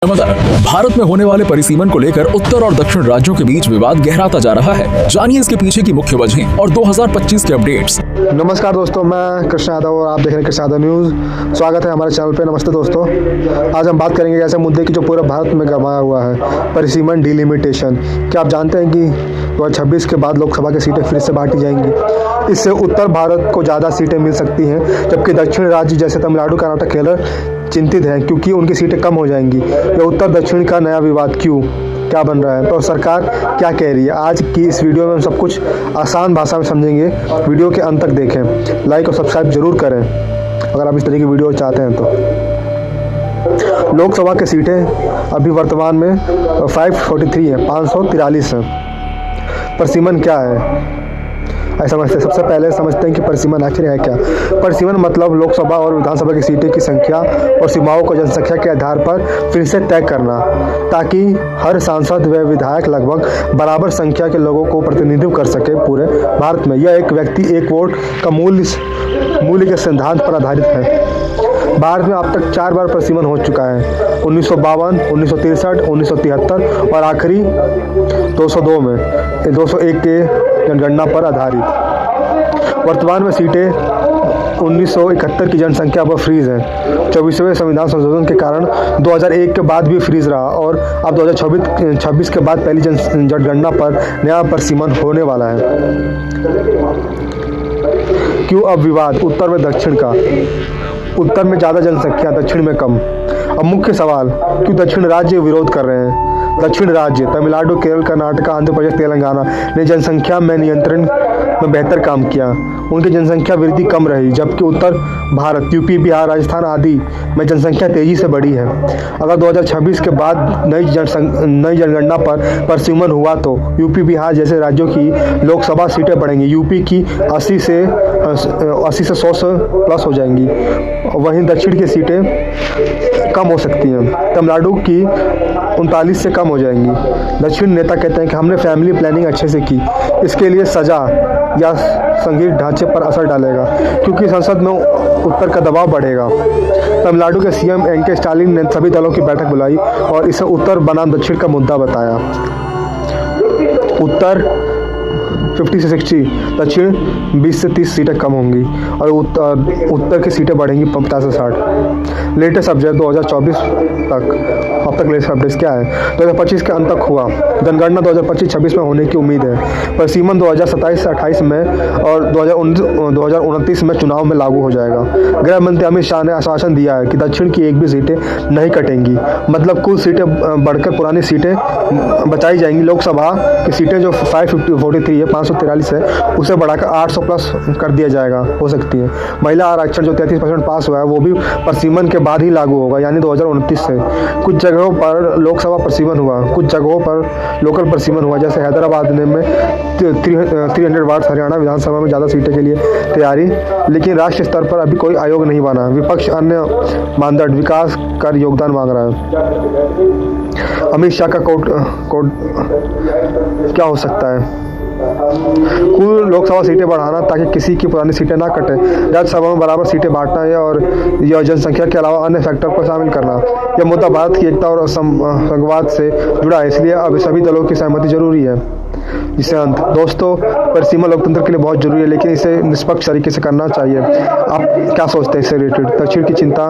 नमस्कार। भारत में होने वाले परिसीमन को लेकर उत्तर और दक्षिण राज्यों के बीच विवाद गहराता जा रहा है। जानिए इसके पीछे की मुख्य वजहें और 2025 के अपडेट्स। नमस्कार दोस्तों, मैं कृष्ण यादव और आप देख रहे हैं कृष्ण यादव न्यूज़। स्वागत है हमारे चैनल पे। नमस्ते दोस्तों, आज हम बात करेंगे ऐसे मुद्दे की जो पूरे भारत में गरमाया हुआ है, परिसीमन डिलिमिटेशन। क्या आप जानते हैं कि 2026 के बाद लोकसभा की सीटें फिर से बांटी जाएंगी। इससे उत्तर भारत को ज़्यादा सीटें मिल सकती हैं, जबकि दक्षिण राज्य जैसे तमिलनाडु, कर्नाटक, केरल चिंतित हैं क्योंकि उनकी सीटें कम हो जाएंगी। यह उत्तर दक्षिण का नया विवाद क्यों क्या बन रहा है, तो सरकार क्या कह रही है, आज की इस वीडियो में हम सब कुछ आसान भाषा में समझेंगे। वीडियो के अंत तक देखें, लाइक और सब्सक्राइब जरूर करें अगर आप इस तरह की वीडियो चाहते हैं तो। लोकसभा की सीटें अभी वर्तमान में 543 हैं, 543 हैं। परिसीमन क्या है ऐसा समझते हैं। सबसे पहले समझते हैं कि परिसीमन आखिर है क्या। परिसीमन मतलब लोकसभा और विधानसभा की सीटें की संख्या और सीमाओं को जनसंख्या के आधार पर फिर से तय करना, ताकि हर सांसद व विधायक लगभग बराबर संख्या के लोगों को प्रतिनिधित्व कर सके पूरे भारत में। यह एक व्यक्ति एक वोट का मूल्य के सिद्धांत पर आधारित है। भारत में अब तक 4 बार परिसीमन हो चुका है, 1952, 1963, 1973 और आखिरी 201 के जनगणना पर आधारित। वर्तमान में सीटें 1971 की जनसंख्या पर फ्रीज है। 24वें संविधान संशोधन के कारण 2001 के बाद भी फ्रीज रहा और अब 2026 के बाद पहली जनगणना पर नया परिसीमन होने वाला है। क्यों अब विवाद उत्तर व दक्षिण का। उत्तर में ज़्यादा जनसंख्या, दक्षिण में कम। अब मुख्य सवाल, क्यों दक्षिण राज्य विरोध कर रहे हैं। दक्षिण राज्य तमिलनाडु, केरल, कर्नाटक, आंध्र प्रदेश, तेलंगाना ने जनसंख्या में नियंत्रण में बेहतर काम किया। उनकी जनसंख्या वृद्धि कम रही, जबकि उत्तर भारत, यूपी, बिहार, राजस्थान आदि में जनसंख्या तेजी से बढ़ी है। अगर 2026 के बाद नई जनगणना पर परिसीमन हुआ तो यूपी, बिहार जैसे राज्यों की लोकसभा सीटें बढ़ेंगी। यूपी की 80 से 100 प्लस हो जाएंगी। वहीं दक्षिण की सीटें कम हो सकती हैं। तमिलनाडु की 39 से कम हो जाएंगी। दक्षिण नेता कहते हैं कि हमने फैमिली प्लानिंग अच्छे से की, इसके लिए सजा या संघीय ढांचे पर असर डालेगा, क्योंकि संसद में उत्तर का दबाव बढ़ेगा। तमिलनाडु के सीएम एन.के. स्टालिन ने सभी दलों की बैठक बुलाई और इसे उत्तर बनाम दक्षिण का मुद्दा बताया। उत्तर 50 से 60, दक्षिण 20 से 30 सीटें कम होंगी और उत्तर की सीटें बढ़ेंगी 50 से 60। लेटेस्ट अपडेट 2024 तक। अब तक लेटेस्ट अपडेट्स क्या है। 2025 के अंत तक हुआ। जनगणना 2025-26 में होने की उम्मीद है। परिसीमन 2027-28 में और 2029 में चुनाव में लागू हो जाएगा। गृह मंत्री अमित शाह ने आश्वासन दिया है कि दक्षिण की एक भी सीटें नहीं कटेंगी, मतलब कुल सीटें बढ़कर पुरानी सीटें बचाई जाएंगी। लोकसभा की सीटें जो 543 है, 543 है, उसे बढ़ाकर 800 प्लस कर दिया जाएगा, हो सकती है। महिला आरक्षण जो 33% पास हुआ है, वो भी परिसीमन के बाद ही लागू होगा, यानी 2029 से। कुछ जगहों पर लोकसभा परिसीमन हुआ, कुछ जगहों पर लोकल परिसीमन हुआ, जैसे हैदराबाद में 300 वार्ड। हरियाणा विधानसभा में ज़्यादा सीटें के लिए तैयारी, लेकिन राष्ट्रीय स्तर पर अभी कोई आयोग नहीं बना। विपक्ष अन्य मानदंड विकास कर योगदान मांग रहा है। अमित शाह का कोर्ट क्या हो सकता है। कुल लोकसभा सीटें बढ़ाना ताकि किसी की पुरानी सीटें ना कटे। राज्यसभा में बराबर सीटें बांटना है और यह जनसंख्या के अलावा अन्य फैक्टर को शामिल करना। यह मुद्दा भारत की एकता और संघवाद से जुड़ा है, इसलिए अब सभी दलों की सहमति जरूरी है। जिससे अंत दोस्तों, परिसीमन लोकतंत्र के लिए बहुत जरूरी है, लेकिन इसे निष्पक्ष तरीके से करना चाहिए। आप क्या सोचते हैं इससे रिलेटेड। दक्षिण की चिंता